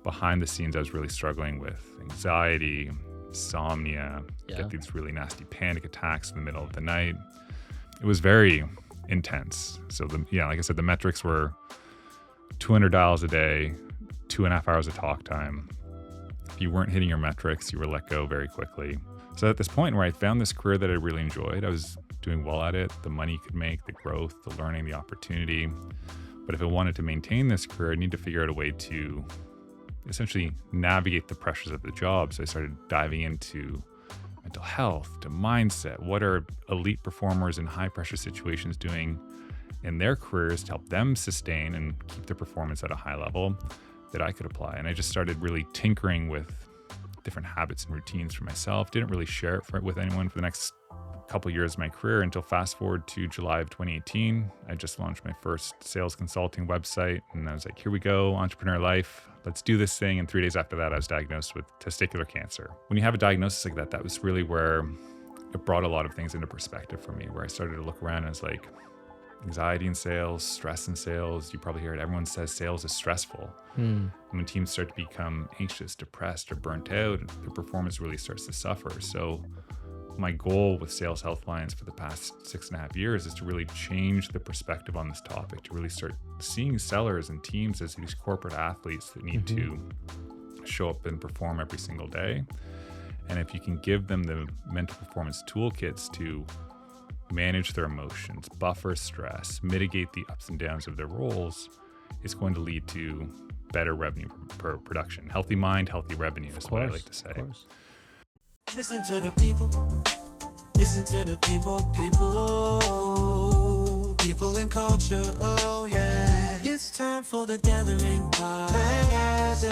behind the scenes, I was really struggling with anxiety, insomnia, Yeah. get these really nasty panic attacks in the middle of the night. It was very intense. So like I said, the metrics were 200 dials a day, 2.5 hours of talk time. If you weren't hitting your metrics, you were let go very quickly. So at this point where I found this career that I really enjoyed, I was doing well at it, the money you could make, the growth, the learning, the opportunity. But if I wanted to maintain this career, I need to figure out a way to essentially navigate the pressures of the job. So I started diving into mental health, to mindset. What are elite performers in high pressure situations doing in their careers to help them sustain and keep their performance at a high level that I could apply? And I just started really tinkering with different habits and routines for myself. Didn't really share it with anyone for the next couple years of my career until fast forward to July of 2018. I just launched my first sales consulting website, and I was like, here we go, entrepreneur life. Let's do this thing. And 3 days after that, I was diagnosed with testicular cancer. When you have a diagnosis like that, that was really where it brought a lot of things into perspective for me, where I started to look around and I was like, anxiety in sales, stress in sales. You probably hear it. Everyone says sales is stressful. And when teams start to become anxious, depressed, or burnt out, their performance really starts to suffer. So my goal with Sales Health Alliance for the past 6.5 years is to really change the perspective on this topic, to really start seeing sellers and teams as these corporate athletes that need to show up and perform every single day. And if you can give them the mental performance toolkits to manage their emotions, buffer stress, mitigate the ups and downs of their roles, it's going to lead to better revenue per production. Healthy mind, healthy revenue is what I like to say. Listen to the people. Listen to the people. People and culture. Oh yeah. It's time for the Gathering Podcast.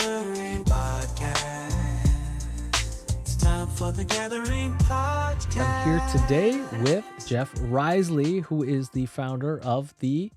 It's time for the Gathering Podcast. I'm here today with Jeff Riseley, who is the founder of the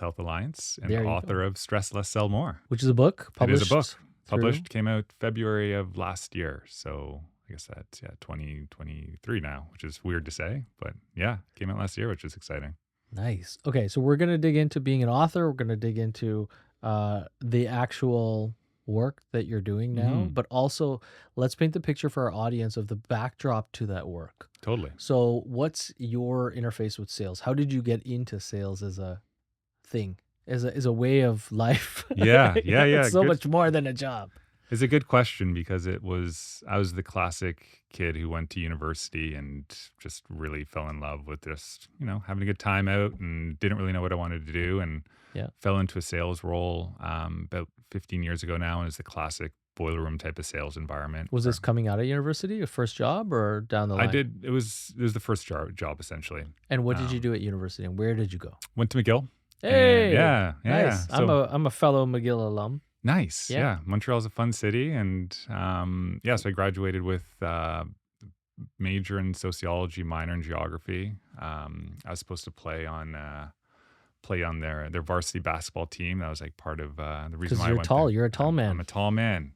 Health Alliance and There the you author of Stress Less, Sell More. which is a book published. It is a book. through- Published, came out February of last year. So I guess that's 2023 now, which is weird to say, but yeah, came out last year, which is exciting. Nice. Okay, so we're going to dig into being an author. We're going to dig into the actual work that you're doing now, but also let's paint the picture for our audience of the backdrop to that work. Totally. So what's your interface with sales? How did you get into sales as a thing, as a way of life? Yeah. It's so Good. much more than a job. It's a good question because I was the classic kid who went to university and just really fell in love with just, having a good time out and didn't really know what I wanted to do, and fell into a sales role about 15 years ago now, and it's the classic boiler room type of sales environment. Was this coming out of university, your first job, or down the line? It was the first job essentially. And what did you do at university, and where did you go? Went to McGill. Hey, yeah. nice. So, I'm a fellow McGill alum. nice. Yeah. Yeah. Montreal's a fun city. And so I graduated with major in sociology, minor in geography. I was supposed to play on their varsity basketball team. That was like part of the reason Because why I you're went tall. there. You're a tall man. I'm a tall man.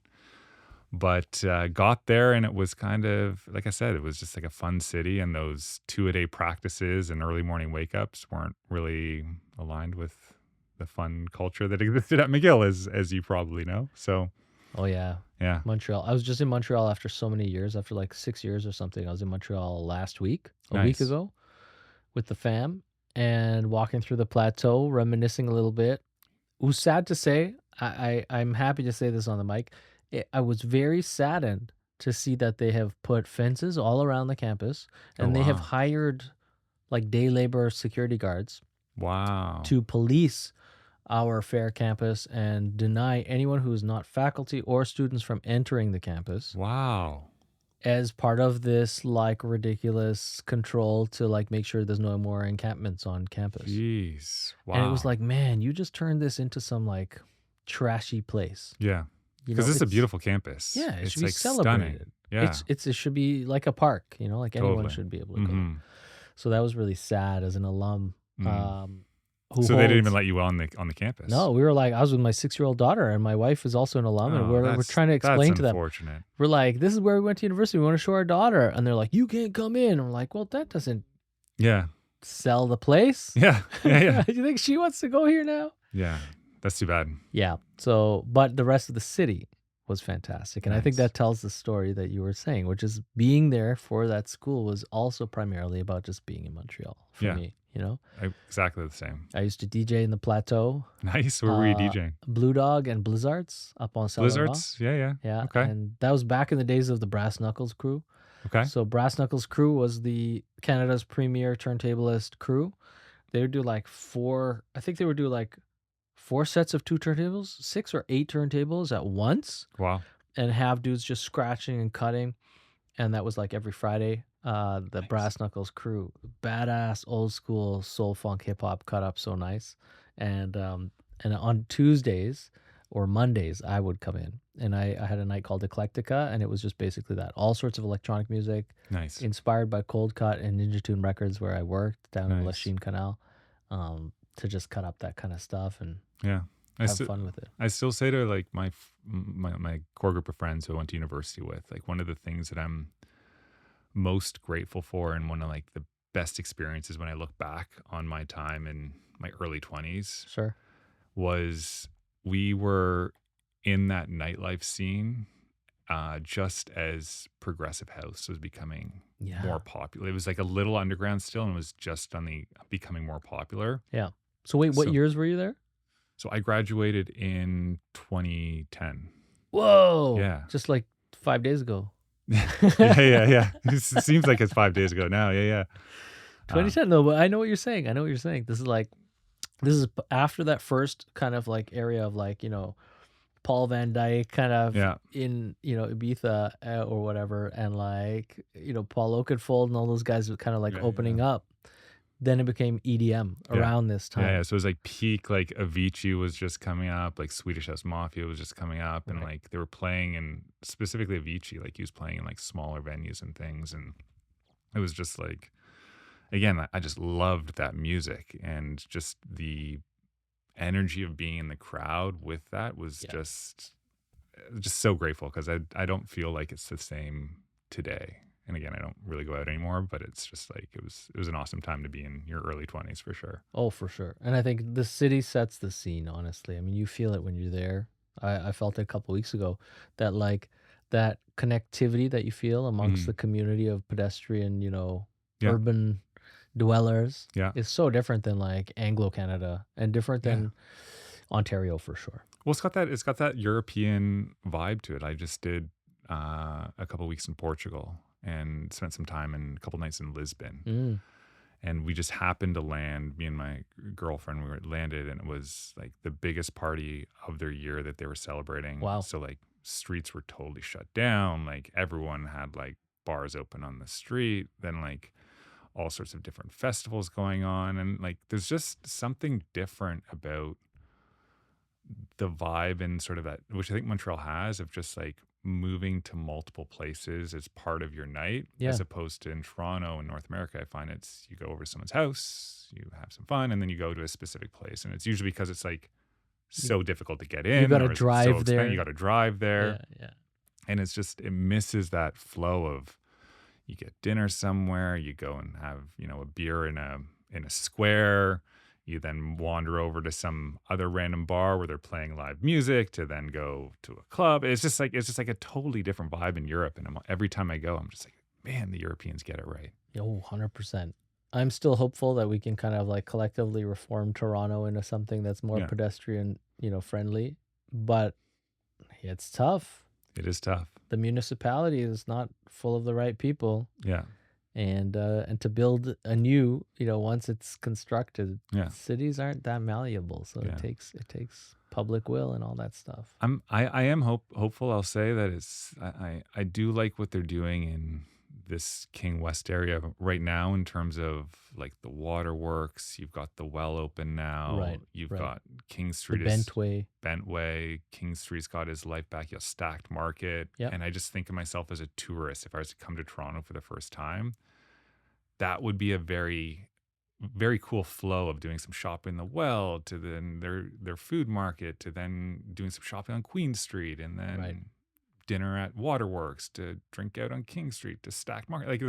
But got there, and it was kind of, like I said, it was just like a fun city, and those 2-a-day practices and early morning wake-ups weren't really aligned with the fun culture that existed at McGill, as you probably know. So, Oh, yeah. yeah. Montreal. I was just in Montreal after so many years, after like 6 years or something. I was in Montreal last week, a week Nice. ago, with the fam, and walking through the plateau, reminiscing a little bit. It was sad to say, I'm happy to say this on the mic. I was very saddened to see that they have put fences all around the campus, and they have wow. hired like day labor security guards Wow. to police our fair campus and deny anyone who is not faculty or students from entering the campus Wow. as part of this like ridiculous control to like make sure there's no more encampments on campus. Jeez. Wow. And it was like, man, you just turned this into some like trashy place. yeah. You Because know, this is a it's- beautiful campus. Yeah, it it's should be like celebrated. stunning. Yeah. It should be like a park, like anyone Totally. should be able to go. Mhm. So that was really sad as an alum. Who So they didn't even holds- let you on the campus. No, we were like, I was with my 6-year-old daughter, and my wife is also an alum, and Oh, we're that's- trying to explain that's to them. unfortunate. We're like, this is where we went to university. We want to show our daughter, and they're like, you can't come in. And we're like, well, that doesn't Yeah. sell the place. Yeah. Yeah. Do you think she wants to go here now? Yeah. That's too bad. Yeah. So, but the rest of the city was fantastic. And I think Nice. that tells the story that you were saying, which is being there for that school was also primarily about just being in Montreal for Yeah. me, you know? Exactly the same. I used to DJ in the Plateau, Nice. Where were you DJing? Blue Dog and Blizzards up on Saint Laurent. Blizzards? Yeah. Yeah, Okay. and that was back in the days of the Brass Knuckles crew. Okay. So Brass Knuckles crew was the Canada's premier turntablist crew. They would do like four sets of 2 turntables, 6 or 8 turntables at once, Wow. and have dudes just scratching and cutting. And that was like every Friday. The Nice. Brass Knuckles crew, badass old school soul funk hip hop cut up so nice. And on Tuesdays or Mondays, I would come in, and I had a night called Eclectica, and it was just basically that, all sorts of electronic music, Nice. inspired by Cold Cut and Ninja Tune Records, where I worked down in Nice. Lachine Canal, to just cut up that kind of stuff and Yeah. have fun with it. I still say to like my core group of friends who I went to university with, like one of the things that I'm most grateful for, and one of like the best experiences when I look back on my time in my early 20s, Sure. was we were in that nightlife scene just as progressive house was becoming Yeah. more popular. It was like a little underground still, and it was just on the becoming more popular. Yeah. So wait, what So- years were you there? So I graduated in 2010. Whoa. Yeah. Just like 5 days ago. yeah. It seems like it's 5 days ago now. Yeah. 2010. No, but I know what you're saying. This is after that first kind of like area of like, Paul Van Dyke kind of Yeah. in, Ibiza or whatever. And like, Paul Oakenfold and all those guys were kind of like Yeah, opening up. Then it became EDM around this time. Yeah. So it was like peak, like Avicii was just coming up, like Swedish House Mafia was just coming up, and Right. like they were playing, and specifically Avicii, like he was playing in like smaller venues and things. And it was just like, again, I just loved that music, and just the energy of being in the crowd with that was Yeah. just so grateful, because I don't feel like it's the same today. And again, I don't really go out anymore, but it's just like it was an awesome time to be in your early 20s for sure. Oh, for sure. And I think the city sets the scene, honestly. I mean, you feel it when you're there. I felt it a couple weeks ago, that like that connectivity that you feel amongst Mhm. the community of pedestrian, Yeah. urban dwellers Yeah. is so different than like Anglo Canada and different Yeah. than Ontario for sure. Well, it's got that European vibe to it. I just did a couple weeks in Portugal and spent some time and a couple nights in Lisbon. Mm. And we just happened to land, me and my girlfriend, landed, and it was like the biggest party of their year that they were celebrating. Wow. So like streets were totally shut down. Like everyone had like bars open on the street. Then like all sorts of different festivals going on. And like there's just something different about the vibe and sort of that, which I think Montreal has, of just like moving to multiple places as part of your night, Yeah. as opposed to in Toronto and North America. I find it's you go over to someone's house, you have some fun, and then you go to a specific place. And it's usually because it's like so difficult to get in. gotta or it's drive so expensive, there. You got to drive there. Yeah. And it's just, it misses that flow of you get dinner somewhere, you go and have, a beer in a square. You then wander over to some other random bar where they're playing live music, to then go to a club. It's just like a totally different vibe in Europe. And every time I go, I'm just like, man, the Europeans get it right. Oh, 100%. I'm still hopeful that we can kind of like collectively reform Toronto into something that's more Yeah. pedestrian, friendly. But it's tough. It is tough. The municipality is not full of the right people, Yeah. and to build a new, once it's constructed, Yeah. cities aren't that malleable. So Yeah. it takes public will and all that stuff. I am hopeful. I'll say that I do like what they're doing in this King West area right now in terms of like the waterworks. You've got the well open now. Right, You've right. got King The Street Bentway. King Street's got his life back. You have Stacked Market. Yep. And I just think of myself as a tourist. If I was to come to Toronto for the first time, that would be a very, very cool flow of doing some shopping in the well, to then their food market, to then doing some shopping on Queen Street, and then Right. dinner at Waterworks, to drink out on King Street, to Stacked Market. Like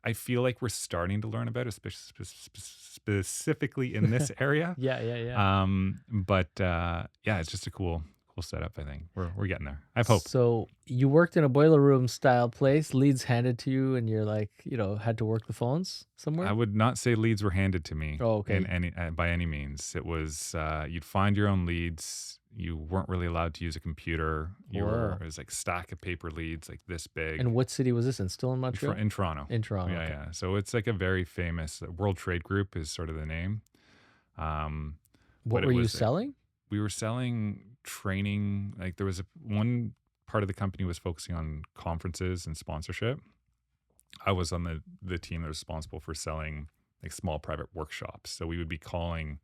I feel like we're starting to learn about it, specifically in this area. Yeah. But yeah, it's just a cool cool setup. I think we're getting there. I have hope. So you worked in a boiler room style place, leads handed to you, and you're like, had to work the phones somewhere? I would not say leads were handed to me Oh, okay. in any by any means. It was you'd find your own leads. You weren't really allowed to use a computer. Whoa. It was like stack of paper leads like this big. And what city was this in? Still in in, Montreal? in Toronto. In Toronto. Yeah, Okay. yeah. So it's like a very famous World Trade Group is sort of the name. What but it were you was selling? we were selling training. Like there was one part of the company was focusing on conferences and sponsorship. I was on the team that was responsible for selling like small private workshops. So we would be calling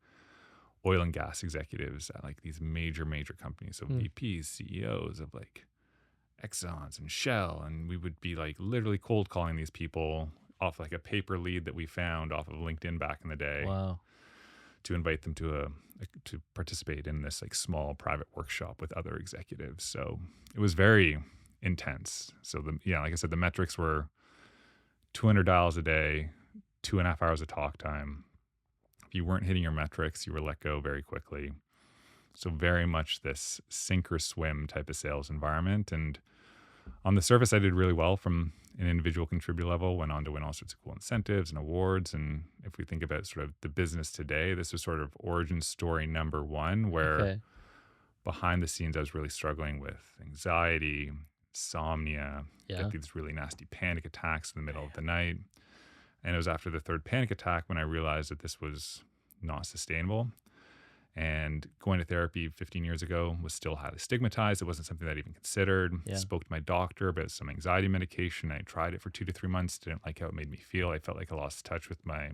oil and gas executives at like these major companies. So VPs, CEOs of like Exxon's and Shell. And we would be like literally cold calling these people off like a paper lead that we found off of LinkedIn back in the day. Wow. To invite them to participate in this like small private workshop with other executives. So it was very intense. So like I said, the metrics were 200 dials a day, 2.5 hours of talk time. If you weren't hitting your metrics, you were let go very quickly. So very much this sink or swim type of sales environment. And on the surface, I did really well from an individual contributor level, went on to win all sorts of cool incentives and awards. And if we think about sort of the business today, this was sort of origin story number one, where behind the scenes, I was really struggling with anxiety, insomnia, get these really nasty panic attacks in the middle of the night. And it was after the third panic attack when I realized that this was not sustainable. And going to therapy 15 years ago was still highly stigmatized. It wasn't something that I even considered. Spoke to my doctor about some anxiety medication. I tried it for 2 to 3 months. Didn't like how it made me feel. I felt like I lost touch with my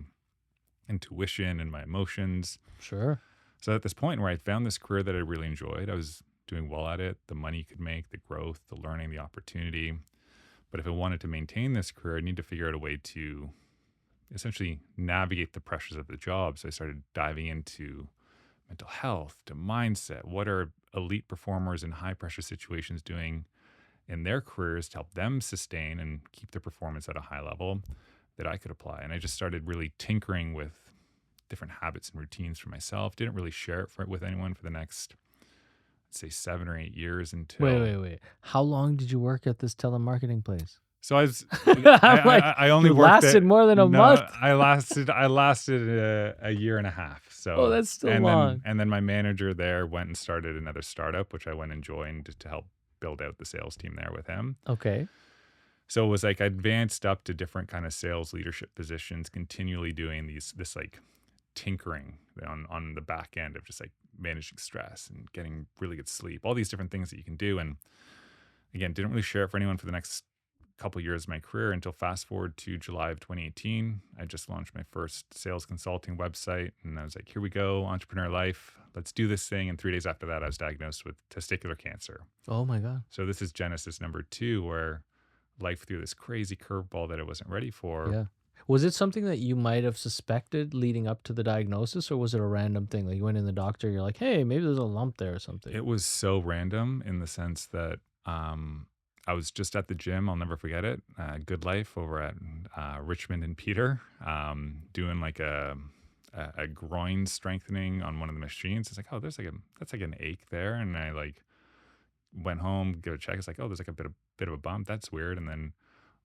intuition and my emotions. Sure. So at this point where I found this career that I really enjoyed, I was doing well at it. The money you could make, the growth, the learning, the opportunity. But if I wanted to maintain this career, I need to figure out a way to essentially navigate the pressures of the job. So I started diving into mental health, to mindset. What are elite performers in high pressure situations doing in their careers to help them sustain and keep their performance at a high level that I could apply? And I just started really tinkering with different habits and routines for myself. Didn't really share it with anyone for the next, let's say, 7 or 8 years until. Wait. How long did you work at this telemarketing place? So I was, I'm like, I only you worked lasted more than a month. I lasted a year and a half. So Oh, that's still long. And then my manager there went and started another startup, which I went and joined to help build out the sales team there with him. Okay. So it was like I advanced up to different kind of sales leadership positions, continually doing this like tinkering on the back end of just like managing stress and getting really good sleep, all these different things that you can do. And again, didn't really share it for anyone for the next couple years of my career until fast forward to July of 2018. I just launched my first sales consulting website, and I was like, here we go, entrepreneur life. Let's do this thing. And 3 days after that, I was diagnosed with testicular cancer. Oh my God. So this is Genesis number 2, where life threw this crazy curveball that I wasn't ready for. Yeah. Was it something that you might have suspected leading up to the diagnosis, or was it a random thing? Like you went in the doctor, you're like, hey, maybe there's a lump there or something. It was so random in the sense that I was just at the gym. I'll never forget it. Good Life over at Richmond and Peter, doing like a groin strengthening on one of the machines. It's like, oh, that's like an ache there. And I like went home, give a check. It's like, oh, there's like a bit of a bump. That's weird. And then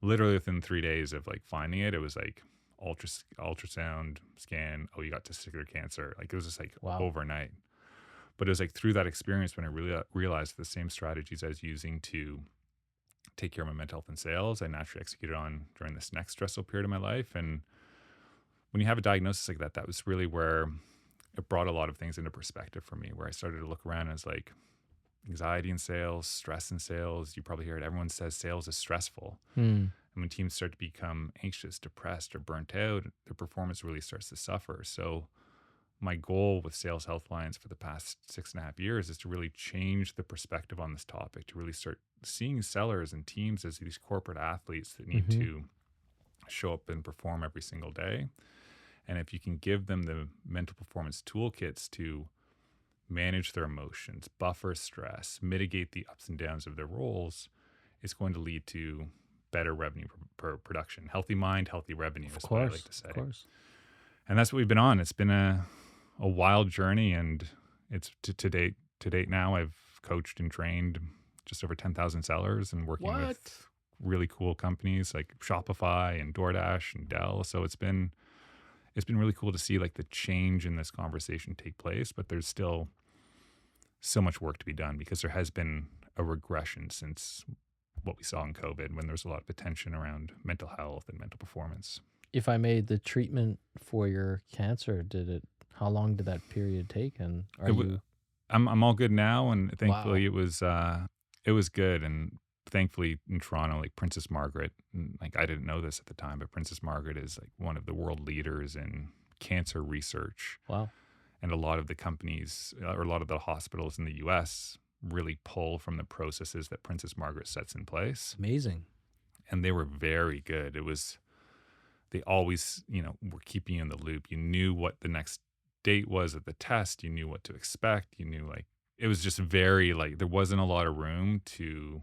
literally within 3 days of like finding it, it was like ultrasound scan. Oh, you got testicular cancer. Like it was just like overnight. But it was like through that experience when I really realized the same strategies I was using to take care of my mental health and sales, I naturally executed on during this next stressful period of my life. And when you have a diagnosis like that, that was really where it brought a lot of things into perspective for me, where I started to look around and it's like anxiety in sales, stress in sales. You probably hear it. Everyone says sales is stressful. And when teams start to become anxious, depressed, or burnt out, their performance really starts to suffer. So my goal with Sales Healthlines for the past 6.5 years is to really change the perspective on this topic, to really start seeing sellers and teams as these corporate athletes that need to show up and perform every single day. And if you can give them the mental performance toolkits to manage their emotions, buffer stress, mitigate the ups and downs of their roles, it's going to lead to better revenue per production. Healthy mind, healthy revenue is what I like to say. Of course. And that's what we've been on. It's been a wild journey, and it's to date now I've coached and trained just over 10,000 sellers and working What? with really cool companies like Shopify and DoorDash and Dell. So it's been really cool to see like the change in this conversation take place, but there's still so much work to be done because there has been a regression since what we saw in COVID when there was a lot of attention around mental health and mental performance. If I made the treatment for your cancer, how long did that period take? And I'm all good now, and thankfully Wow. it was good. And thankfully in Toronto, like Princess Margaret, like I didn't know this at the time, but Princess Margaret is like one of the world leaders in cancer research. Wow. And a lot of the companies or a lot of the hospitals in the US really pull from the processes that Princess Margaret sets in place. Amazing. And they were very good. They always, were keeping you in the loop. You knew what the next date was at the test. You knew what to expect. You knew it was just very there wasn't a lot of room to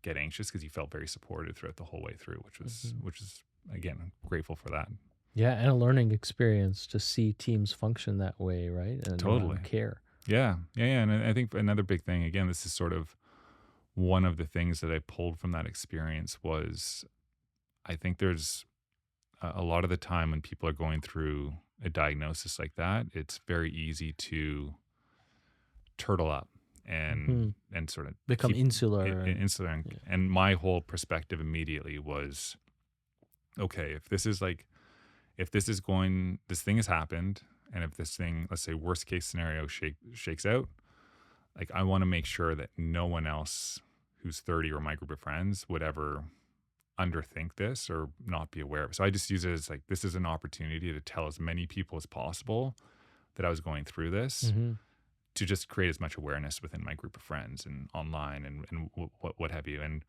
get anxious because you felt very supported throughout the whole way through, which is again, I'm grateful for that. Yeah, and a learning experience to see teams function that way, right? And Totally. care. Yeah. And I think another big thing, again, this is sort of one of the things that I pulled from that experience was I think there's a lot of the time when people are going through a diagnosis like that, it's very easy to turtle up and sort of become insular. Insular. And my whole perspective immediately was, okay, if this thing has happened, and if this thing, let's say worst case scenario shakes out, like I want to make sure that no one else who's 30 or my group of friends would ever underthink this or not be aware of it. So I just use it as this is an opportunity to tell as many people as possible that I was going through this to just create as much awareness within my group of friends and online and what have you. And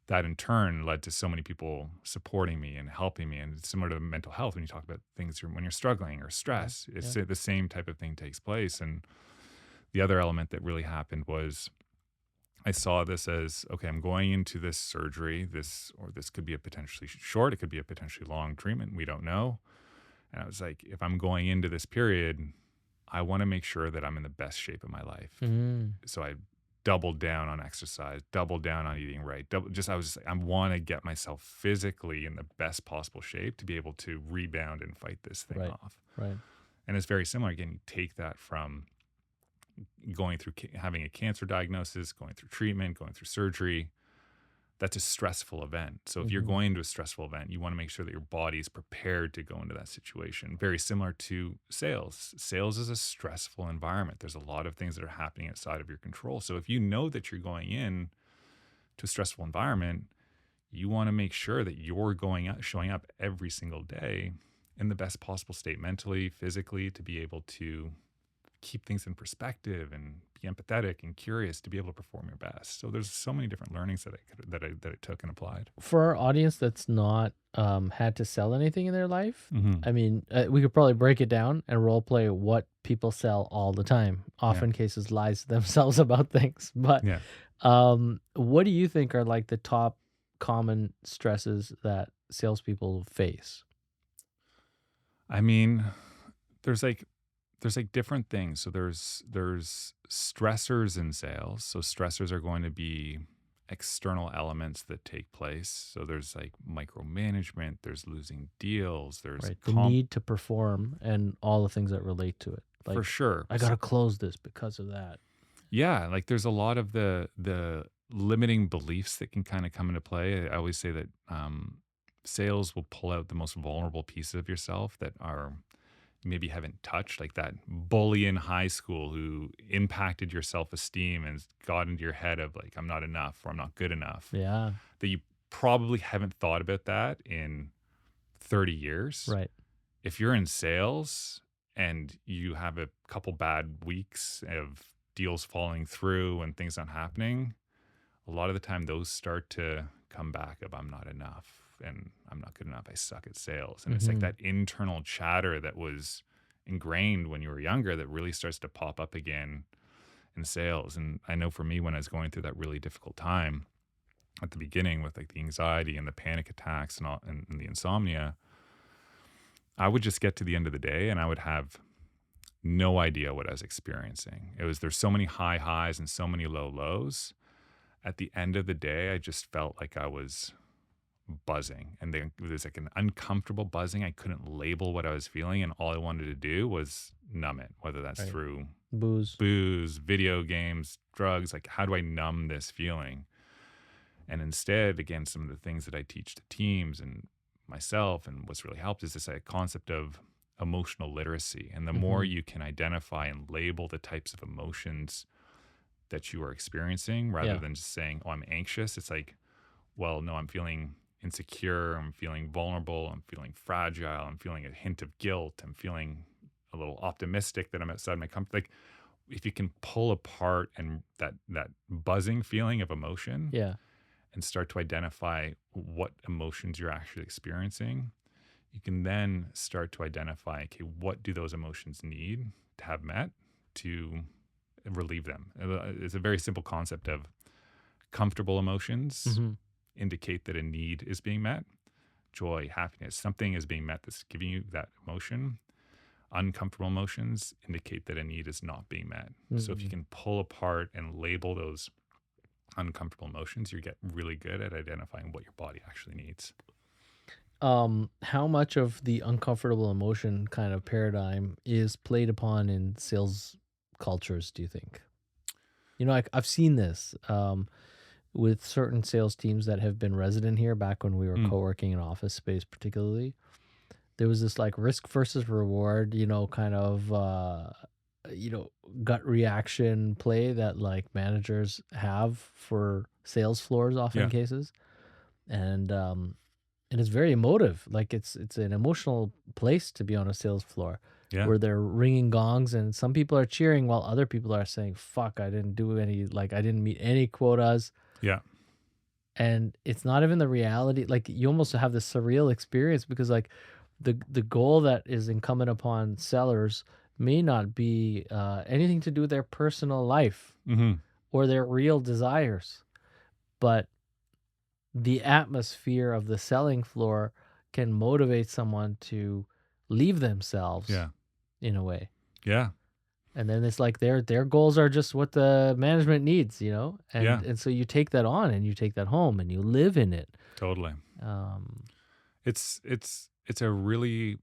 that in turn led to so many people supporting me and helping me. And it's similar to mental health when you talk about things when you're struggling or stress, it's the same type of thing takes place. And the other element that really happened was I saw this as, okay, I'm going into this surgery, this could be a potentially short, it could be a potentially long treatment. We don't know. And I was like, if I'm going into this period, I want to make sure that I'm in the best shape of my life. So I doubled down on exercise, doubled down on eating right. I want to get myself physically in the best possible shape to be able to rebound and fight this thing off. Right. And it's very similar. Again, you take that from going through having a cancer diagnosis, going through treatment, going through surgery. That's a stressful event. So if you're going into a stressful event, you want to make sure that your body is prepared to go into that situation. Very similar to sales. Sales is a stressful environment. There's a lot of things that are happening outside of your control. So if you know that you're going in to a stressful environment, you want to make sure that you're showing up every single day in the best possible state, mentally, physically, to be able to keep things in perspective and be empathetic and curious to be able to perform your best. So there's so many different learnings that I took and applied. For our audience that's not had to sell anything in their life, I mean, we could probably break it down and role play what people sell all the time. Often cases lies to themselves about things. But what do you think are the top common stresses that salespeople face? I mean, there's different things. So there's stressors in sales. So stressors are going to be external elements that take place. So there's micromanagement, there's losing deals, there's the need to perform and all the things that relate to it. For sure. I got to close this because of that. Yeah, there's a lot of the limiting beliefs that can kind of come into play. I always say that sales will pull out the most vulnerable pieces of yourself that are maybe haven't touched, like that bully in high school who impacted your self-esteem and got into your head of I'm not enough or I'm not good enough. Yeah. That you probably haven't thought about that in 30 years. Right. If you're in sales and you have a couple bad weeks of deals falling through and things not happening, a lot of the time those start to come back of I'm not enough and I'm not good enough. I suck at sales. And it's that internal chatter that was ingrained when you were younger that really starts to pop up again in sales. And I know for me, when I was going through that really difficult time at the beginning with the anxiety and the panic attacks and all and the insomnia, I would just get to the end of the day and I would have no idea what I was experiencing. There's so many high highs and so many low lows. At the end of the day, I just felt like I was buzzing, and then it was like an uncomfortable buzzing. I couldn't label what I was feeling, and all I wanted to do was numb it, whether that's Right. through Booze. video games, drugs. Like, how do I numb this feeling? And instead, again, some of the things that I teach to teams and myself, and what's really helped is this concept of emotional literacy. And the more you can identify and label the types of emotions that you are experiencing, rather than just saying, oh, I'm anxious, it's like, well, no, I'm feeling insecure, I'm feeling vulnerable, I'm feeling fragile, I'm feeling a hint of guilt, I'm feeling a little optimistic that I'm outside my comfort. Like, if you can pull apart and that buzzing feeling of emotion Yeah. and start to identify what emotions you're actually experiencing, you can then start to identify, okay, what do those emotions need to have met to relieve them? It's a very simple concept of comfortable emotions indicate that a need is being met. Joy, happiness, something is being met that's giving you that emotion. Uncomfortable emotions indicate that a need is not being met. So if you can pull apart and label those uncomfortable emotions, you get really good at identifying what your body actually needs. How much of the uncomfortable emotion kind of paradigm is played upon in sales cultures, do you think? You know, I've seen this with certain sales teams that have been resident here back when we were co-working in office space, particularly. There was this like risk versus reward, kind of, gut reaction play that like managers have for sales floors often in cases. And it's very emotive. Like it's an emotional place to be on a sales floor where they're ringing gongs and some people are cheering while other people are saying, fuck, I didn't meet any quotas. Yeah. And it's not even the reality. Like you almost have this surreal experience because like the goal that is incumbent upon sellers may not be anything to do with their personal life or their real desires, but the atmosphere of the selling floor can motivate someone to leave themselves in a way. Yeah. And then it's like their goals are just what the management needs, and so you take that on and you take that home and you live in it. Totally. It's a really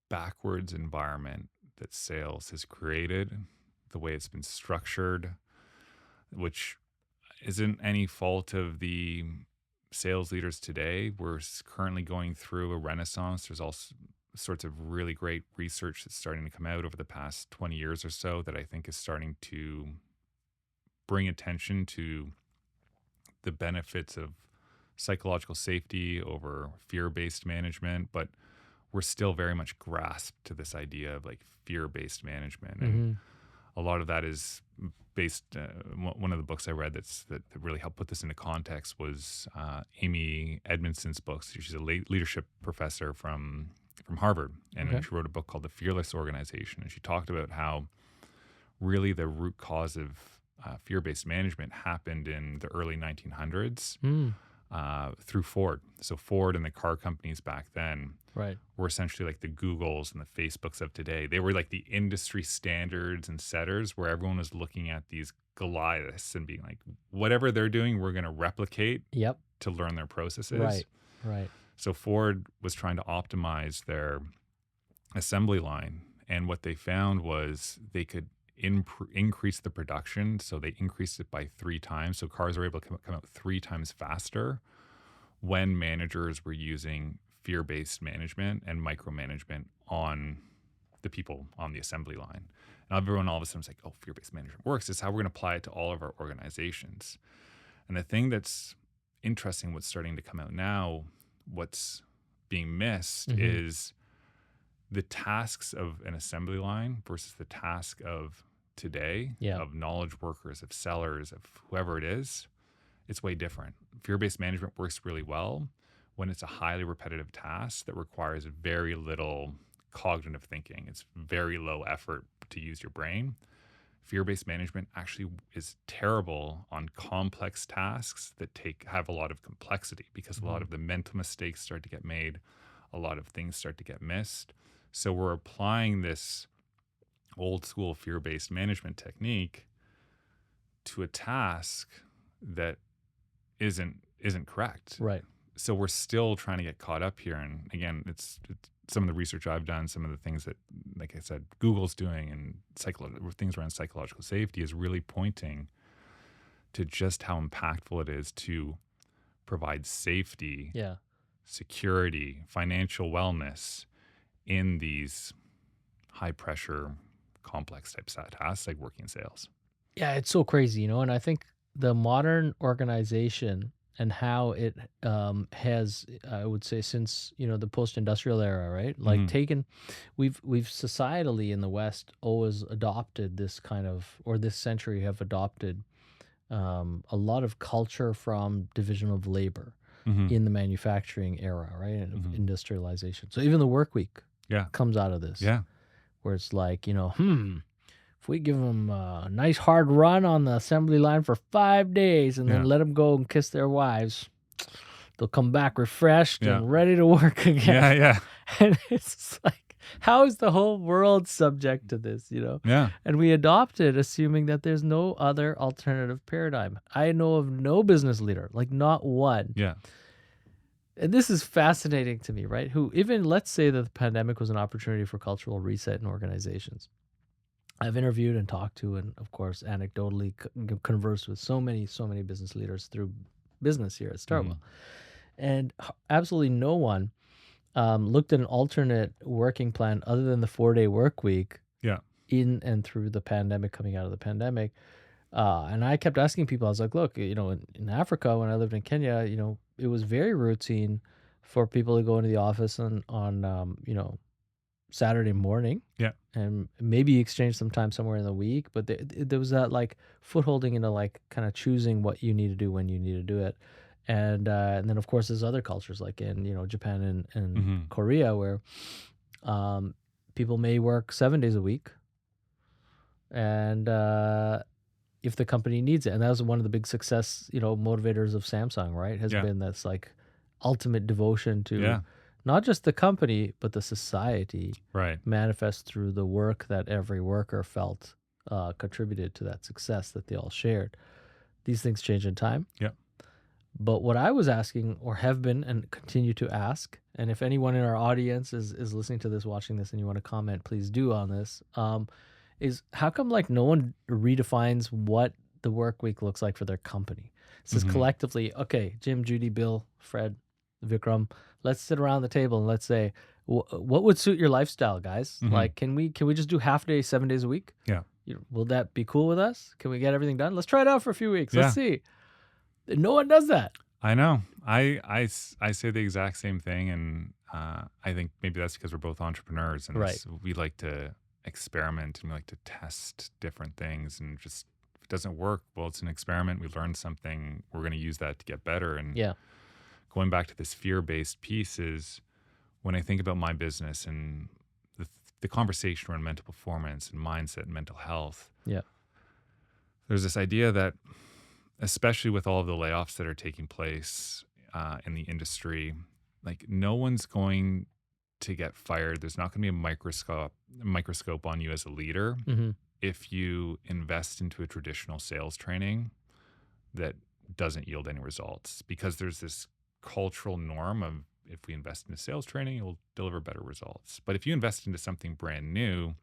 backwards environment that sales has created, the way it's been structured, which isn't any fault of the sales leaders today. We're currently going through a renaissance. There's all sorts of really great research that's starting to come out over the past 20 years or so that I think is starting to bring attention to the benefits of psychological safety over fear-based management, but we're still very much grasped to this idea of like fear-based management. And a lot of that is based, one of the books I read that really helped put this into context was Amy Edmondson's books. She's a leadership professor from Harvard, and she wrote a book called The Fearless Organization. And she talked about how really the root cause of fear-based management happened in the early 1900s through Ford. So Ford and the car companies back then were essentially like the Googles and the Facebooks of today. They were like the industry standards and setters where everyone was looking at these Goliaths and being like, whatever they're doing, we're going to replicate to learn their processes. Right. So Ford was trying to optimize their assembly line. And what they found was they could increase the production. So they increased it by 3 times. So cars are able to come out 3 times faster when managers were using fear-based management and micromanagement on the people on the assembly line. And everyone all of a sudden was like, oh, fear-based management works. It's how we're going to apply it to all of our organizations. And the thing that's interesting, what's starting to come out now, what's being missed is the tasks of an assembly line versus the task of today, of knowledge workers, of sellers, of whoever it is. It's way different. Fear-based management works really well when it's a highly repetitive task that requires very little cognitive thinking. It's very low effort to use your brain. Fear-based management actually is terrible on complex tasks that have a lot of complexity because a lot of the mental mistakes start to get made, a lot of things start to get missed. So we're applying this old school fear-based management technique to a task that isn't correct. Right. So we're still trying to get caught up here. And again, it's some of the research I've done, some of the things that, like I said, Google's doing, and things around psychological safety is really pointing to just how impactful it is to provide safety, Yeah. security, financial wellness in these high pressure, complex type tasks like working in sales. Yeah, it's so crazy, and I think the modern organization and how it has, I would say, since the post-industrial era, right? Like we've societally in the West always adopted this kind of, or this century have adopted a lot of culture from division of labor in the manufacturing era, right? And of industrialization. So even the work week comes out of this. Yeah. Where it's like, if we give them a nice hard run on the assembly line for 5 days and then let them go and kiss their wives, they'll come back refreshed and ready to work again. Yeah, yeah. And it's like, how is the whole world subject to this, Yeah. And we adopted assuming that there's no other alternative paradigm. I know of no business leader, like not one. Yeah. And this is fascinating to me, right? Who even, let's say that the pandemic was an opportunity for cultural reset in organizations. I've interviewed and talked to, and of course, anecdotally conversed with so many business leaders through business here at Starwell. And absolutely no one looked at an alternate working plan other than the 4-day work week in and through the pandemic, coming out of the pandemic. And I kept asking people, I was like, look, in Africa, when I lived in Kenya, it was very routine for people to go into the office on Saturday morning. Yeah. And maybe exchange some time somewhere in the week. But there was that like footholding into like kind of choosing what you need to do when you need to do it. And then, of course, there's other cultures like in, Japan and Korea where people may work 7 days a week. And if the company needs it. And that was one of the big success, motivators of Samsung, right? Has been this like ultimate devotion to not just the company, but the society manifest through the work that every worker felt contributed to that success that they all shared. These things change in time. Yeah. But what I was asking, or have been and continue to ask, and if anyone in our audience is listening to this, watching this, and you want to comment, please do on this, is how come like no one redefines what the work week looks like for their company? It says collectively, okay, Jim, Judy, Bill, Fred, Vikram, let's sit around the table and let's say, what would suit your lifestyle, guys? Like, can we just do half day, 7 days a week? Yeah. Will that be cool with us? Can we get everything done? Let's try it out for a few weeks. Let's see. No one does that. I know. I say the exact same thing, and I think maybe that's because we're both entrepreneurs, and we like to experiment and we like to test different things, and just if it doesn't work, well, it's an experiment. We learned something. We're going to use that to get better. And going back to this fear-based piece is when I think about my business and the conversation around mental performance and mindset and mental health. Yeah, there's this idea that, especially with all of the layoffs that are taking place in the industry, like no one's going to get fired. There's not going to be a microscope on you as a leader if you invest into a traditional sales training that doesn't yield any results, because there's this cultural norm of if we invest into sales training, it will deliver better results. But if you invest into something brand new,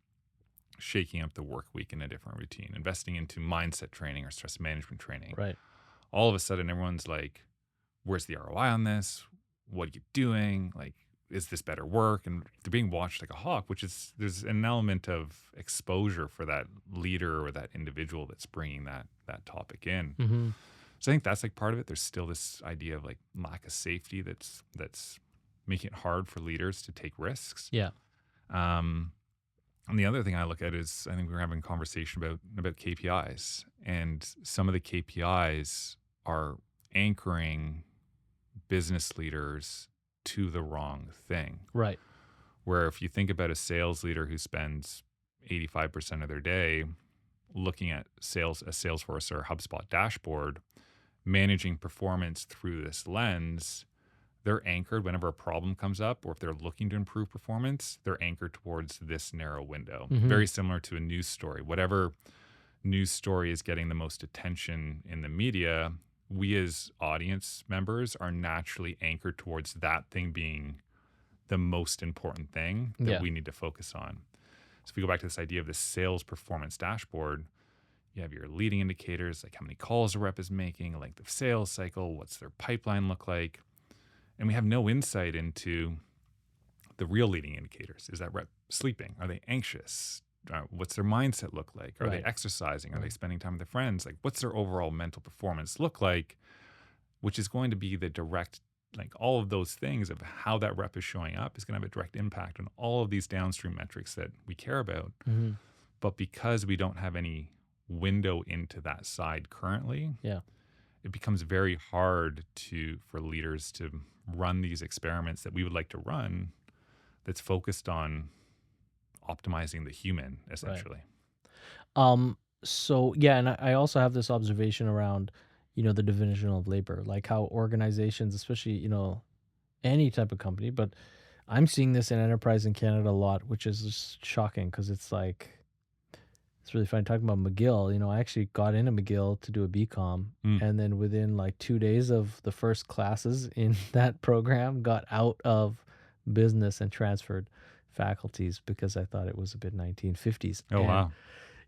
shaking up the work week in a different routine, investing into mindset training or stress management training, all of a sudden everyone's like, where's the ROI on this? What are you doing? Like, is this better work? And they're being watched like a hawk, which is, there's an element of exposure for that leader or that individual that's bringing that topic in. So I think that's like part of it. There's still this idea of like lack of safety that's making it hard for leaders to take risks. Yeah. And the other thing I look at is, I think we were having a conversation about KPIs, and some of the KPIs are anchoring business leaders to the wrong thing. Right. Where if you think about a sales leader who spends 85% of their day looking at a Salesforce or HubSpot dashboard, managing performance through this lens, they're anchored whenever a problem comes up, or if they're looking to improve performance, they're anchored towards this narrow window. Very similar to a news story. Whatever news story is getting the most attention in the media, we as audience members are naturally anchored towards that thing being the most important thing that we need to focus on. So if we go back to this idea of the sales performance dashboard, you have your leading indicators, like how many calls a rep is making, length of sales cycle, what's their pipeline look like. And we have no insight into the real leading indicators. Is that rep sleeping? Are they anxious? What's their mindset look like? Are they exercising? Are they spending time with their friends? Like, what's their overall mental performance look like? Which is going to be the direct, like all of those things of how that rep is showing up is going to have a direct impact on all of these downstream metrics that we care about. But because we don't have any window into that side currently, it becomes very hard for leaders to run these experiments that we would like to run that's focused on optimizing the human, essentially. So yeah, and I also have this observation around, the division of labor, like how organizations, especially, any type of company, but I'm seeing this in enterprise in Canada a lot, which is just shocking because it's really funny talking about McGill. I actually got into McGill to do a BCom, and then within like 2 days of the first classes in that program, got out of business and transferred faculties because I thought it was a bit 1950s. Oh, wow.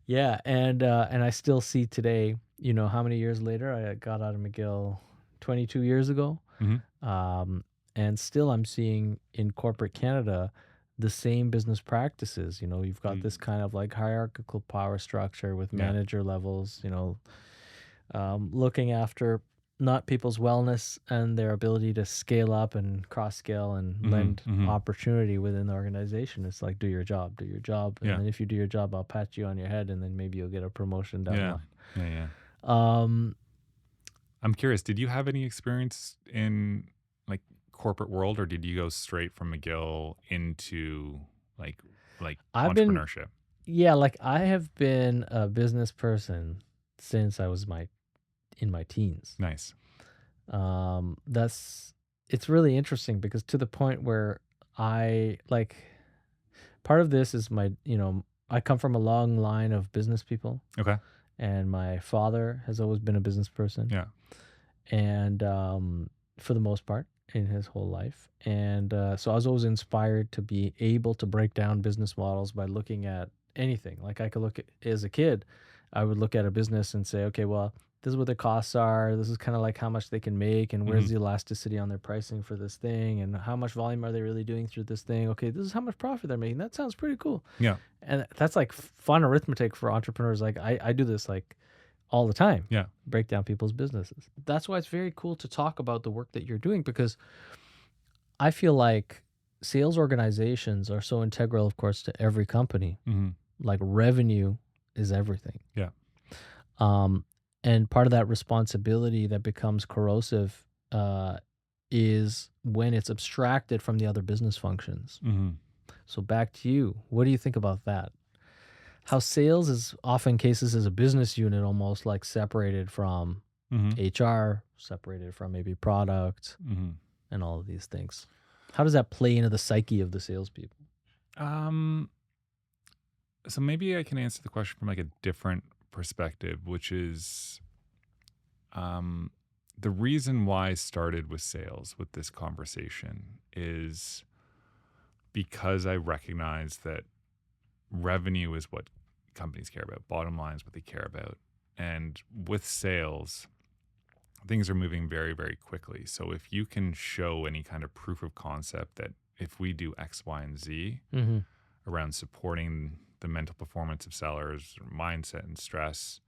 Yeah, and I still see today, how many years later I got out of McGill 22 years ago. And still I'm seeing in corporate Canada the same business practices. You've got this kind of like hierarchical power structure with manager levels, looking after not people's wellness and their ability to scale up and cross scale and lend opportunity within the organization. It's like, do your job. And then if you do your job, I'll pat you on your head and then maybe you'll get a promotion down the line. I'm curious, did you have any experience in like corporate world, or did you go straight from McGill into like entrepreneurship? I have been a business person since I was in my teens. Nice. It's really interesting because to the point where part of this is I come from a long line of business people. Okay. And my father has always been a business person. Yeah. And for the most part in his whole life. And so I was always inspired to be able to break down business models by looking at anything. Like I could as a kid, I would look at a business and say, okay, well, this is what their costs are. This is kind of like how much they can make and where's the elasticity on their pricing for this thing and how much volume are they really doing through this thing. Okay, this is how much profit they're making. That sounds pretty cool. Yeah. And that's like fun arithmetic for entrepreneurs. Like I do this like all the time. Yeah. Break down people's businesses. That's why it's very cool to talk about the work that you're doing, because I feel like sales organizations are so integral, of course, to every company. Like revenue is everything. Yeah. And part of that responsibility that becomes corrosive is when it's abstracted from the other business functions. So back to you. What do you think about that? How sales is often cases as a business unit, almost like separated from HR, separated from maybe product, and all of these things. How does that play into the psyche of the salespeople? So maybe I can answer the question from like a different perspective, which is the reason why I started with sales with this conversation is because I recognize that revenue is what companies care about. Bottom line is what they care about. And with sales, things are moving very, very quickly. So if you can show any kind of proof of concept that if we do X, Y, and Z around supporting the mental performance of sellers, or mindset and stress,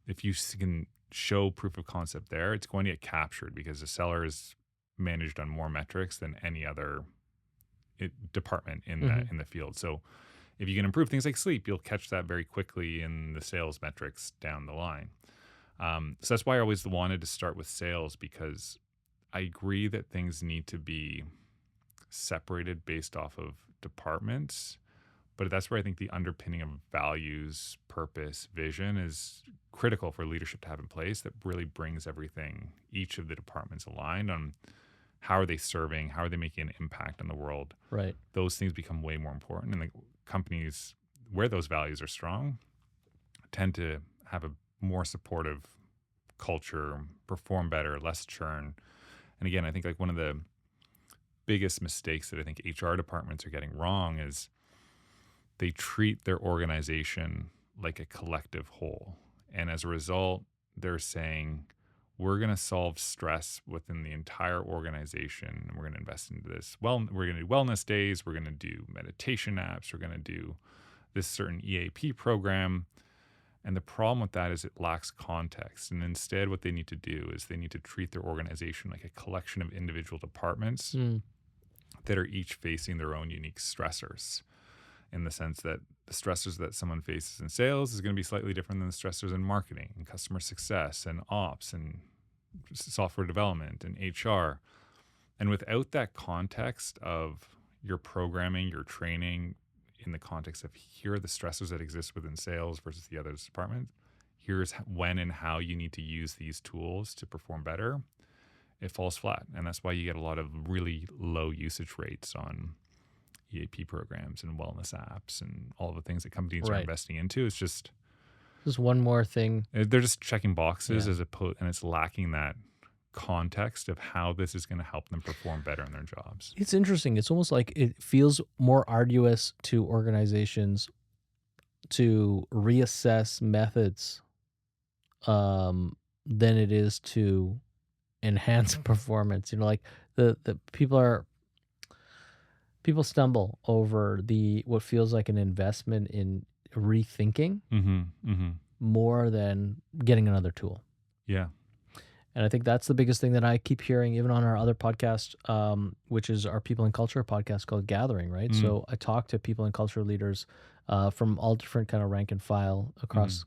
if you can show proof of concept there, it's going to get captured because the seller is managed on more metrics than any other department in the field. So if you can improve things like sleep, you'll catch that very quickly in the sales metrics down the line. So that's why I always wanted to start with sales, because I agree that things need to be separated based off of departments. But that's where I think the underpinning of values, purpose, vision is critical for leadership to have in place that really brings everything, each of the departments aligned on how are they serving, how are they making an impact on the world. Right. Those things become way more important. And the companies where those values are strong tend to have a more supportive culture, perform better, less churn. And again, I think like one of the biggest mistakes that I think HR departments are getting wrong is they treat their organization like a collective whole. And as a result, they're saying, we're going to solve stress within the entire organization. And we're going to invest into this. Well, we're going to do wellness days. We're going to do meditation apps. We're going to do this certain EAP program. And the problem with that is it lacks context. And instead, what they need to do is they need to treat their organization like a collection of individual departments that are each facing their own unique stressors, in the sense that the stressors that someone faces in sales is going to be slightly different than the stressors in marketing and customer success and ops and software development and HR. And without that context of your programming, your training, in the context of here are the stressors that exist within sales versus the other departments, here's when and how you need to use these tools to perform better, it falls flat. And that's why you get a lot of really low usage rates on EAP programs and wellness apps and all the things that companies are investing into. It's just one more thing. They're just checking boxes as opposed, and it's lacking that context of how this is going to help them perform better in their jobs. It's interesting. It's almost like it feels more arduous to organizations to reassess methods than it is to enhance performance. You know, like the people stumble over what feels like an investment in rethinking more than getting another tool. Yeah. And I think that's the biggest thing that I keep hearing, even on our other podcast, which is our People and Culture podcast called Gathering, right? So I talk to people and culture leaders from all different kind of rank and file across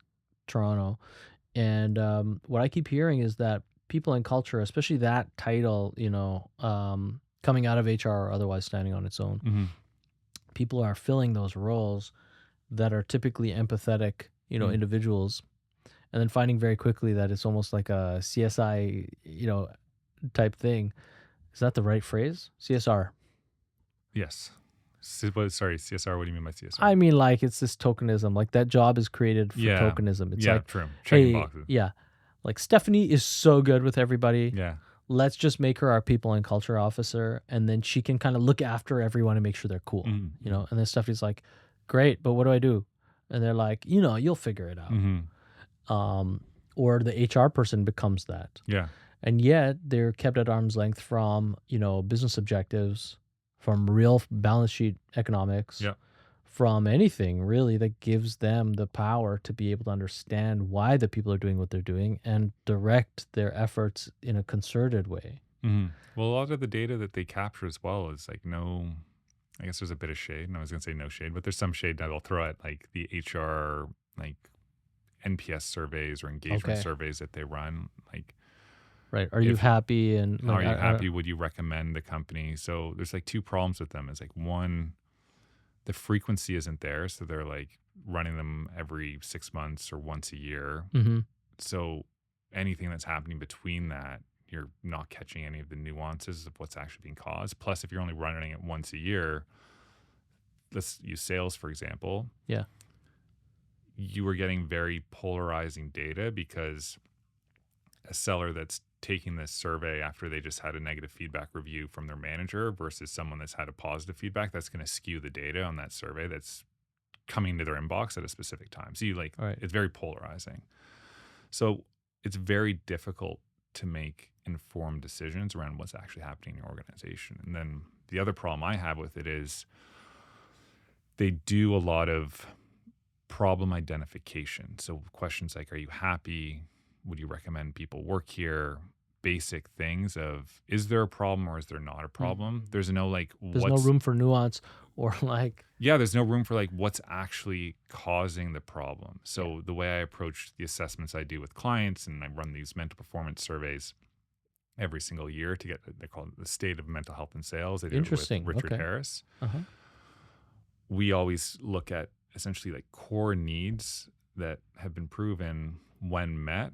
Toronto. And what I keep hearing is that people and culture, especially that title, you know, coming out of HR or otherwise standing on its own, people are filling those roles that are typically empathetic, you know, individuals. And then finding very quickly that it's almost like a CSI, you know, type thing. Is that the right phrase? CSR. Yes. Sorry, CSR. What do you mean by CSR? I mean, like, it's this tokenism. Like, that job is created for tokenism. It's like, true. Checking hey, boxes. yeah, like Stephanie is so good with everybody. Yeah. Let's just make her our people and culture officer, and then she can kind of look after everyone and make sure they're cool, you know. And then Stephanie's like, great, but what do I do? And they're like, you know, you'll figure it out. Or the HR person becomes that. Yeah. And yet they're kept at arm's length from, you know, business objectives, from real balance sheet economics, from anything really that gives them the power to be able to understand why the people are doing what they're doing and direct their efforts in a concerted way. Well, a lot of the data that they capture as well is like I guess there's a bit of shade, and I was going to say no shade, but there's some shade that I'll throw at like the HR, like NPS surveys or engagement surveys that they run. Like, right. Are you happy? And are you happy? Would you recommend the company? So there's like two problems with them. It's like, one, the frequency isn't there. So they're like running them every 6 months or once a year. So anything that's happening between that, you're not catching any of the nuances of what's actually being caused. Plus, if you're only running it once a year, let's use sales, for example. Yeah. You were getting very polarizing data because a seller that's taking this survey after they just had a negative feedback review from their manager versus someone that's had a positive feedback, that's going to skew the data on that survey that's coming to their inbox at a specific time. So it's very polarizing. So it's very difficult to make informed decisions around what's actually happening in your organization. And then the other problem I have with it is they do a lot of problem identification. So questions like, are you happy? Would you recommend people work here? Basic things of, is there a problem or is there not a problem? There's no there's no room for nuance or there's no room for what's actually causing the problem. So the way I approach the assessments I do with clients, and I run these mental performance surveys every single year to get, they call it the state of mental health in sales. I did it with Richard Harris. We always look at essentially core needs that have been proven when met,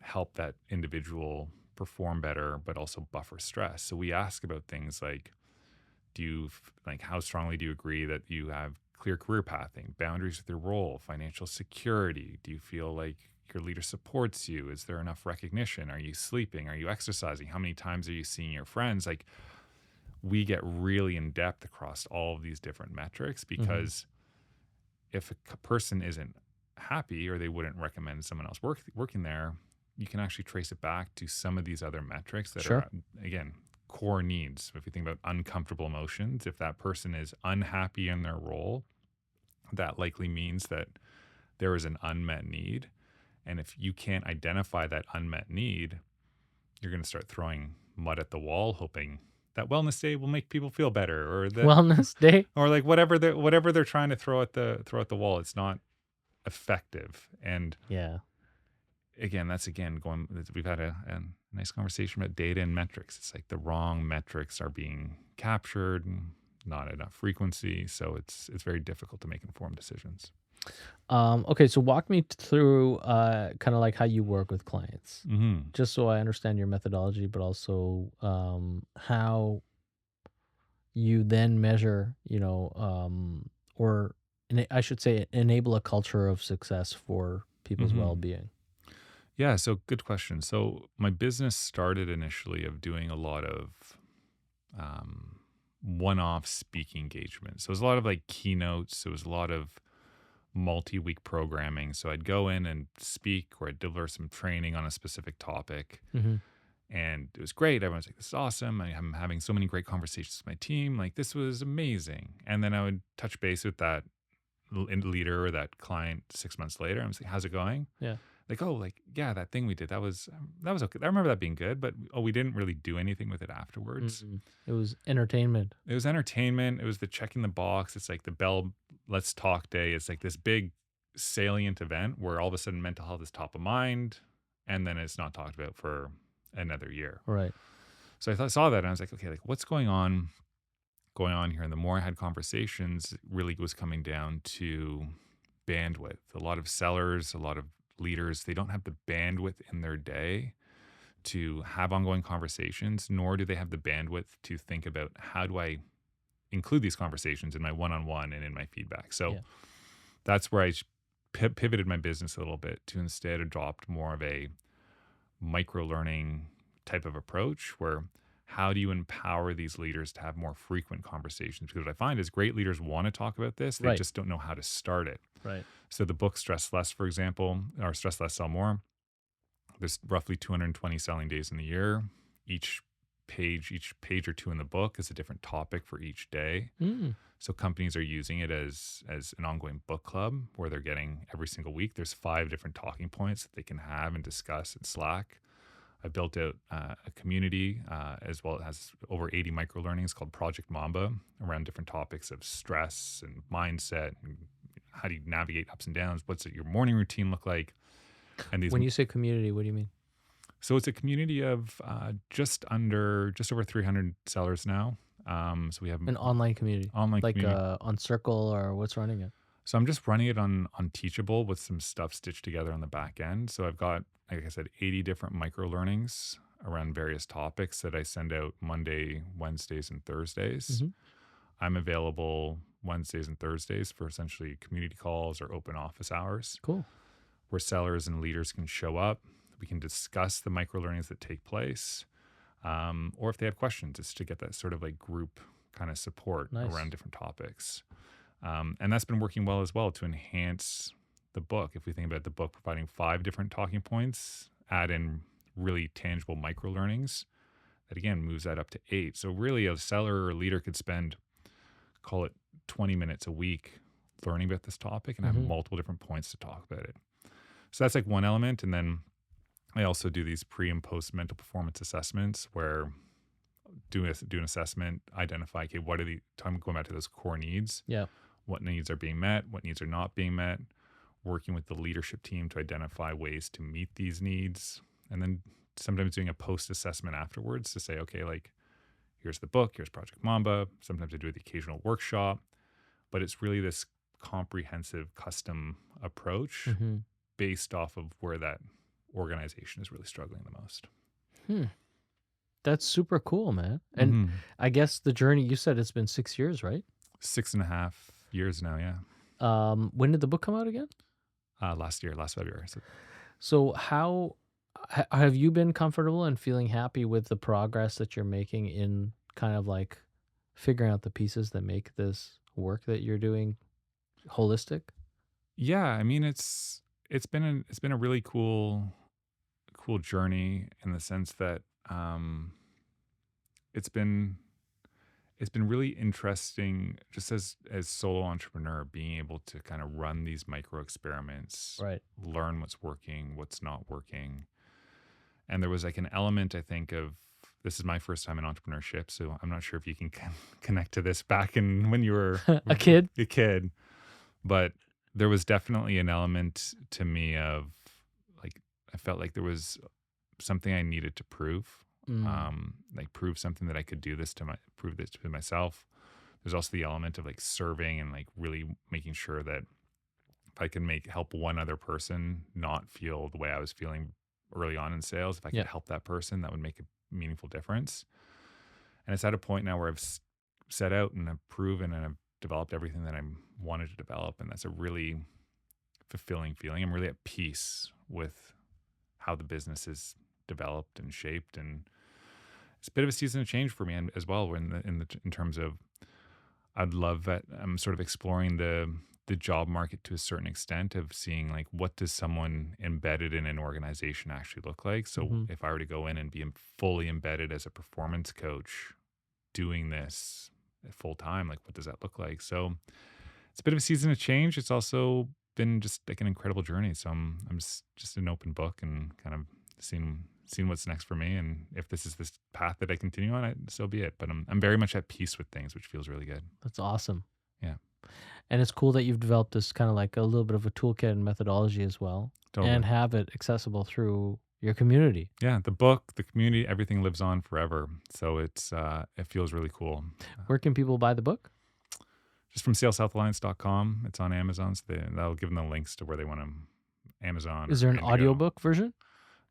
help that individual perform better, but also buffer stress. So we ask about things like, how strongly do you agree that you have clear career pathing, boundaries with your role, financial security? Do you feel like your leader supports you? Is there enough recognition? Are you sleeping? Are you exercising? How many times are you seeing your friends? Like, we get really in depth across all of these different metrics, because if a person isn't happy, or they wouldn't recommend someone else working there, you can actually trace it back to some of these other metrics that Sure. are, again, core needs. If you think about uncomfortable emotions, if that person is unhappy in their role, that likely means that there is an unmet need. And if you can't identify that unmet need, you're going to start throwing mud at the wall, hoping that wellness day will make people feel better, or that, Wellness day. or like whatever they're trying to throw at the wall. It's not effective. And Yeah. again, we've had a nice conversation about data and metrics. It's like the wrong metrics are being captured, and not enough frequency. So it's very difficult to make informed decisions. Okay, so walk me through kind of like how you work with clients, just so I understand your methodology, but also how you then measure, or I should say, enable a culture of success for people's well-being. Yeah, so good question. So my business started initially of doing a lot of one-off speaking engagements. So it was a lot of like keynotes. It was a lot of multi-week programming. So I'd go in and speak, or I'd deliver some training on a specific topic. And it was great. Everyone's like, this is awesome. I'm having so many great conversations with my team. Like, this was amazing. And then I would touch base with that leader or that client 6 months later. I'm like, how's it going? Yeah. Like, oh, like, yeah, that thing we did, that was okay. I remember that being good, but we didn't really do anything with it afterwards. It was entertainment. It was entertainment. It was the checking the box. It's like the Bell Let's Talk Day. It's like this big salient event where all of a sudden mental health is top of mind, and then it's not talked about for another year. Right. So I saw that, and I was like, okay, like, what's going on here? And the more I had conversations, it really was coming down to bandwidth. A lot of sellers, a lot of leaders, they don't have the bandwidth in their day to have ongoing conversations, nor do they have the bandwidth to think about, how do I include these conversations in my one-on-one and in my feedback. So that's where I pivoted my business a little bit to instead adopt more of a micro-learning type of approach, where how do you empower these leaders to have more frequent conversations? Because what I find is great leaders want to talk about this. They just don't know how to start it. Right. So the book Stress Less, for example, or Stress Less, Sell More, there's roughly 220 selling days in the year. Each page or two in the book is a different topic for each day. So companies are using it as an ongoing book club, where they're getting every single week. There's 5 different talking points that they can have and discuss in Slack. I built out a community as well. It has over 80 micro learnings called Project Mamba around different topics of stress and mindset, and how do you navigate ups and downs? What's your morning routine look like? And these, When you say community, what do you mean? so it's a community of just over 300 sellers now. So we have An online community, like community. on Circle, or what's running it? So I'm just running it on Teachable with some stuff stitched together on the back end. So I've got, like I said, 80 different micro learnings around various topics that I send out Monday, Wednesdays, and Thursdays. I'm available Wednesdays and Thursdays for essentially community calls or open office hours. Cool. Where sellers and leaders can show up. We can discuss the micro learnings that take place. Or if they have questions, it's to get that sort of like group kind of support around different topics. And that's been working well as well to enhance the book. If we think about the book providing 5 different talking points, add in really tangible micro learnings, that again moves that up to 8. So really a seller or leader could spend, call it 20 minutes a week learning about this topic and have multiple different points to talk about it. So that's like one element. And then I also do these pre and post mental performance assessments, where do an assessment, identify, okay, what are going back to those core needs. Yeah. What needs are being met, what needs are not being met, working with the leadership team to identify ways to meet these needs. And then sometimes doing a post-assessment afterwards to say, okay, like, here's the book, here's Project Mamba. Sometimes I do the occasional workshop, but it's really this comprehensive custom approach based off of where that organization is really struggling the most. That's super cool, man. And Mhm. I guess the journey, you said it's been 6 years, right? 6.5 years now, yeah. When did the book come out again? Last February. So how have you been comfortable and feeling happy with the progress that you're making in kind of like figuring out the pieces that make this work that you're doing holistic? Yeah, I mean it's been a really cool journey in the sense that it's been it's been really interesting just as solo entrepreneur being able to kind of run these micro experiments, Right. learn what's working, what's not working. And there was like an element I think of this is my first time in entrepreneurship, so I'm not sure if you can connect to this back in when you were A kid? a kid, but there was definitely an element to me of like I felt like there was something I needed to prove, like prove something that I could do this prove this to myself. There's also the element of like serving and like really making sure that if I can help one other person not feel the way I was feeling early on in sales, if I could Yeah. help that person, that would make a meaningful difference. And it's at a point now where I've set out and I've proven and I've developed everything that I wanted to develop, and that's a really fulfilling feeling. I'm really at peace with how the business is developed and shaped, and it's a bit of a season of change for me as well. In terms of, I'd love that I'm sort of exploring the job market to a certain extent of seeing like what does someone embedded in an organization actually look like. So Mhm. if I were to go in and be fully embedded as a performance coach, doing this full time, like what does that look like? So it's a bit of a season of change. It's also been just like an incredible journey. So I'm just an open book and kind of seeing what's next for me. And if this is this path that I continue on, so be it. But I'm very much at peace with things, which feels really good. That's awesome. Yeah, And it's cool that you've developed this kind of like a little bit of a toolkit and methodology as well, totally. and have it accessible through your community. Yeah, the book, the community, everything lives on forever. So it feels really cool. Where can people buy the book? Just from saleshealthalliance.com. It's on Amazon, so that'll give them the links to where they want to Amazon. Is or there an Indigo. audiobook version?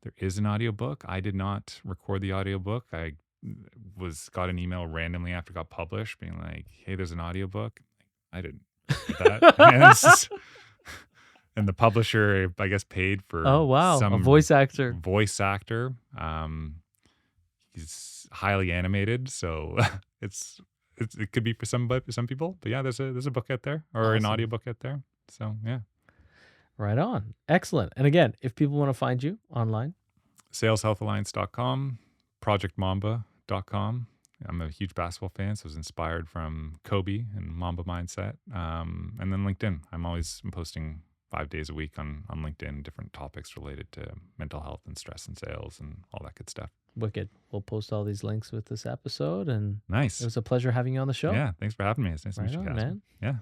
There is an audiobook. I did not record the audiobook. I got an email randomly after it got published being like, hey, there's an audiobook. I didn't get that. And the publisher, I guess, paid for Oh, wow. some A voice actor. voice actor. He's highly animated, so it could be for some people. But yeah, there's a book out there or an Awesome. audiobook out there. So yeah. Right on. Excellent. And again, if people want to find you online, saleshealthalliance.com, projectmamba.com. I'm a huge basketball fan, so I was inspired from Kobe and Mamba mindset. And then LinkedIn. I'm posting 5 days a week on LinkedIn, different topics related to mental health and stress and sales and all that good stuff. wicked. We'll post all these links with this episode, and Nice. it was a pleasure having you on the show. Yeah, thanks for having me. It's nice to Right meet you on, guys. man. Yeah.